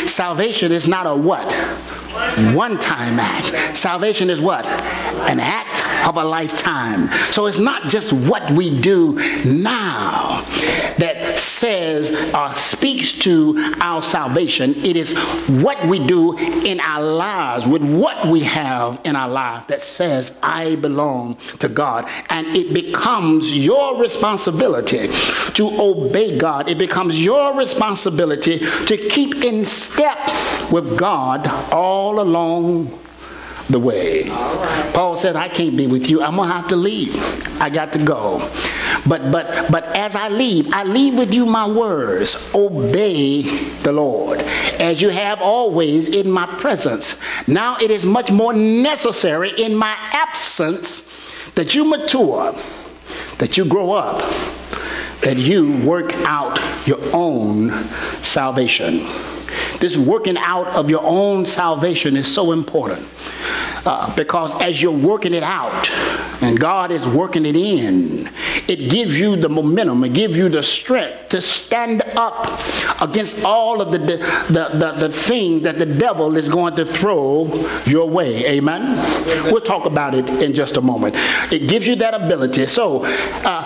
salvation is not a what? One-time act. Salvation is what? An act of a lifetime. So it's not just what we do now that says or speaks to our salvation. It is what we do in our lives, with what we have in our life, that says, I belong to God. And it becomes your responsibility to obey God. It becomes your responsibility to keep in step with God all along the way. Right. Paul said, I can't be with you. I'm going to have to leave. I got to go. But as I leave with you my words. Obey the Lord, as you have always in my presence. Now it is much more necessary in my absence that you mature, that you grow up, that you work out your own salvation. This working out of your own salvation is so important. Because as you're working it out and God is working it in, it gives you the momentum, it gives you the strength to stand up against all of the things that the devil is going to throw your way. Amen? We'll talk about it in just a moment. It gives you that ability. So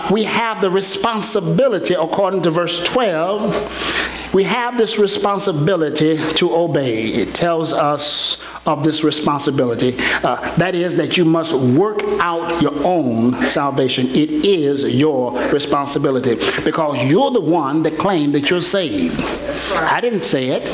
we have the responsibility, according to verse 12, we have this responsibility to obey. It tells us of this responsibility. That is that you must work out your own salvation. It is your responsibility because you're the one that claimed that you're saved. I didn't say it.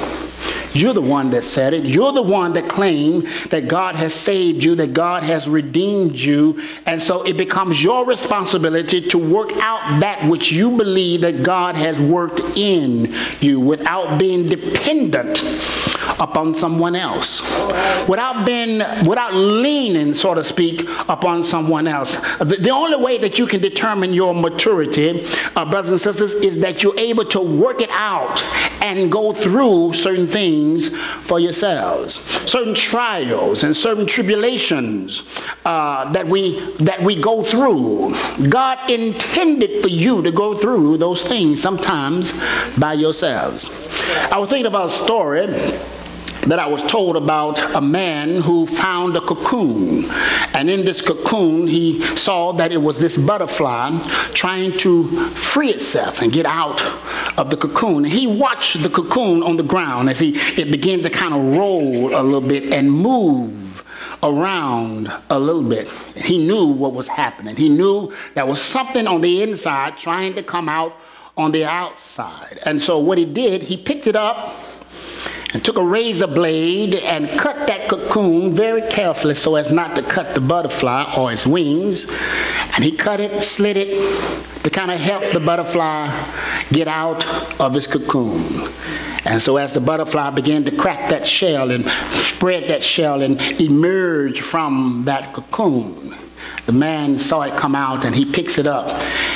You're the one that said it. You're the one that claimed that God has saved you, that God has redeemed you. And so it becomes your responsibility to work out that which you believe that God has worked in you without being dependent upon someone else, without leaning, so to speak, upon someone else. The only way that you can determine your maturity, brothers and sisters, is that you're able to work it out and go through certain things for yourselves, certain trials and certain tribulations that we go through. God intended for you to go through those things, sometimes by yourselves. I was thinking about a story that I was told about a man who found a cocoon. And in this cocoon, he saw that it was this butterfly trying to free itself and get out of the cocoon. He watched the cocoon on the ground as it began to kind of roll a little bit and move around a little bit. He knew what was happening. He knew there was something on the inside trying to come out on the outside. And so what he did, he picked it up and took a razor blade and cut that cocoon very carefully so as not to cut the butterfly or its wings. And he cut it, slit it to kind of help the butterfly get out of its cocoon. And so as the butterfly began to crack that shell and spread that shell and emerge from that cocoon, the man saw it come out and he picks it up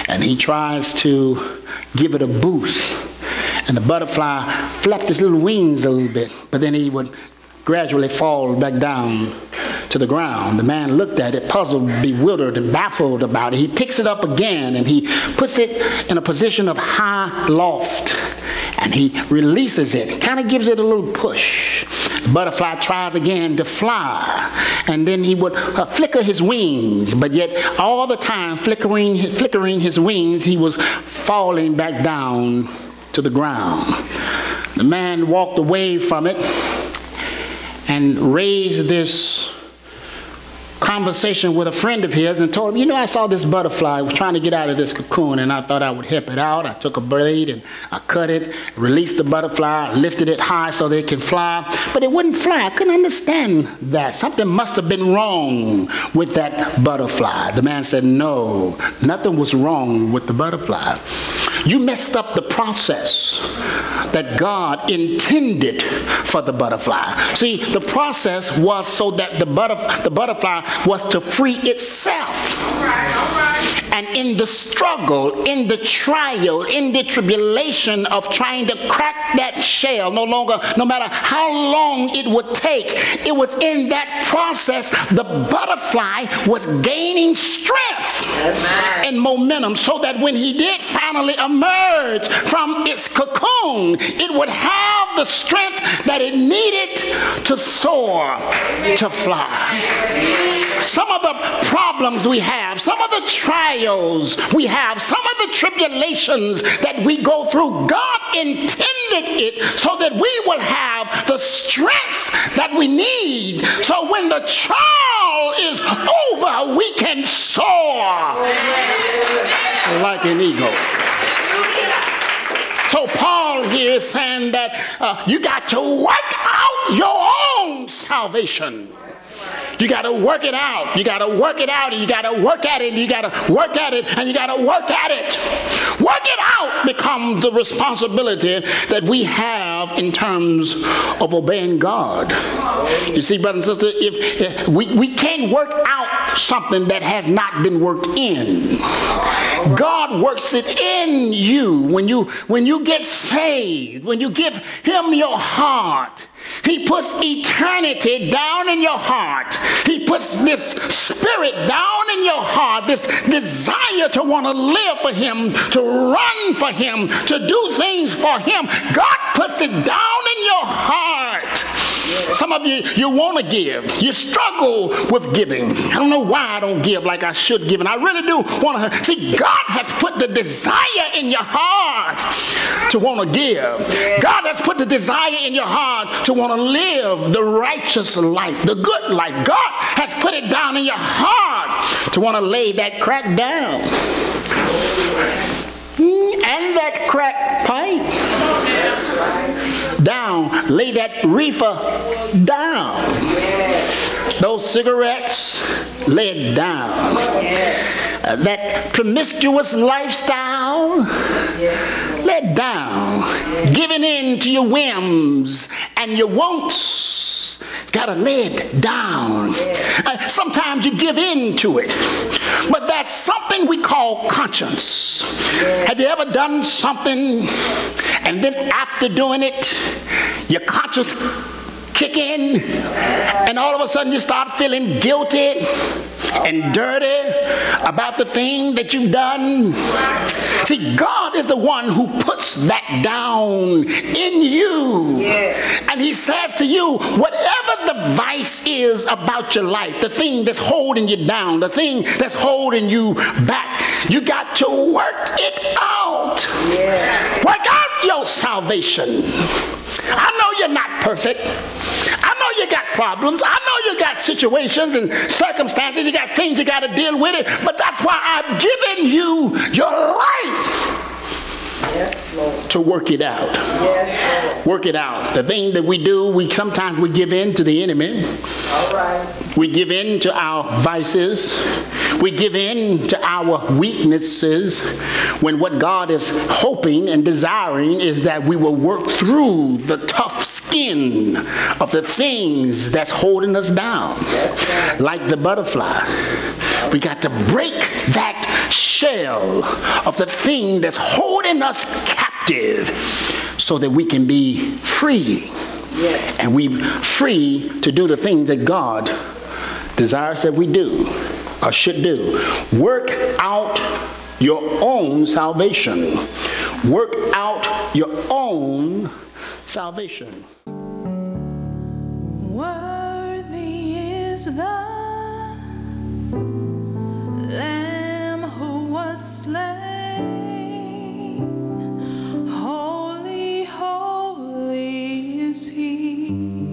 and he tries to give it a boost. And the butterfly flapped his little wings a little bit, but then he would gradually fall back down to the ground. The man looked at it, puzzled, bewildered, and baffled about it. He picks it up again, and he puts it in a position of high loft, and he releases it, kind of gives it a little push. The butterfly tries again to fly, and then he would flicker his wings, but yet all the time flickering his wings, he was falling back down to the ground. The man walked away from it and raised this conversation with a friend of his and told him, you know, I saw this butterfly. I was trying to get out of this cocoon and I thought I would help it out. I took a blade and I cut it, released the butterfly, lifted it high so that it can fly, but it wouldn't fly. I couldn't understand that. Something must have been wrong with that butterfly. The man said, no, nothing was wrong with the butterfly. You messed up the process that God intended for the butterfly. See, the process was so that the butterfly was to free itself. All right. And in the struggle, in the trial, in the tribulation of trying to crack that shell, no matter how long it would take, it was in that process the butterfly was gaining strength and momentum, so that when he did finally emerge from its cocoon, it would have the strength that it needed to soar, to fly. Some of the problems we have, some of the trials we have, some of the tribulations that we go through, God intended it so that we will have the strength that we need, so when the trial is over, we can soar like an eagle. So Paul here is saying that you got to work out your own salvation. You got to work it out. You got to work it out, and you got to work at it, and you got to work at it, and you got to work at it. Work it out becomes the responsibility that we have in terms of obeying God. You see, brothers and sisters, if we can't work out something that has not been worked in. God works it in you when you get saved, when you give him your heart. He puts eternity down in your heart. He puts this spirit down in your heart, this desire to want to live for him, to run for him, to do things for him. God puts it down in your heart. Some of you want to give. You struggle with giving. I don't know why I don't give like I should give. And I really do want to. See, God has put the desire in your heart to want to give. God has put the desire in your heart to want to live the righteous life, the good life. God has put it down in your heart to want to lay that crack down. And that crack pipe down. Lay that reefer down. Those cigarettes, lay it down. That promiscuous lifestyle, lay it down. Giving in to your whims and your wants, gotta lay it down. Sometimes you give in to it, but that's something we call conscience. Have you ever done something and then after doing it, your conscience kick in, and all of a sudden you start feeling guilty and dirty about the thing that you've done? See, God is the one who puts that down in you. And he says to you, whatever the vice is about your life, the thing that's holding you down, the thing that's holding you back, you got to work it out. Work out your salvation. I know you're not perfect. I know you got problems. I know you got situations and circumstances. You got things you got to deal with it. But that's why I've given you your life. Yes, Lord. To work it out. Yes, work it out. The thing that we do, sometimes we give in to the enemy. All right. We give in to our vices. We give in to our weaknesses, when what God is hoping and desiring is that we will work through the tough skin of the things that's holding us down. Yes, like the butterfly. We got to break that shell of the thing that's holding us captive so that we can be free. Yes. And we free to do the things that God desires that we do or should do. Work out your own salvation. Work out your own salvation. Worthy is the Lamb who was slain. Holy, holy is he.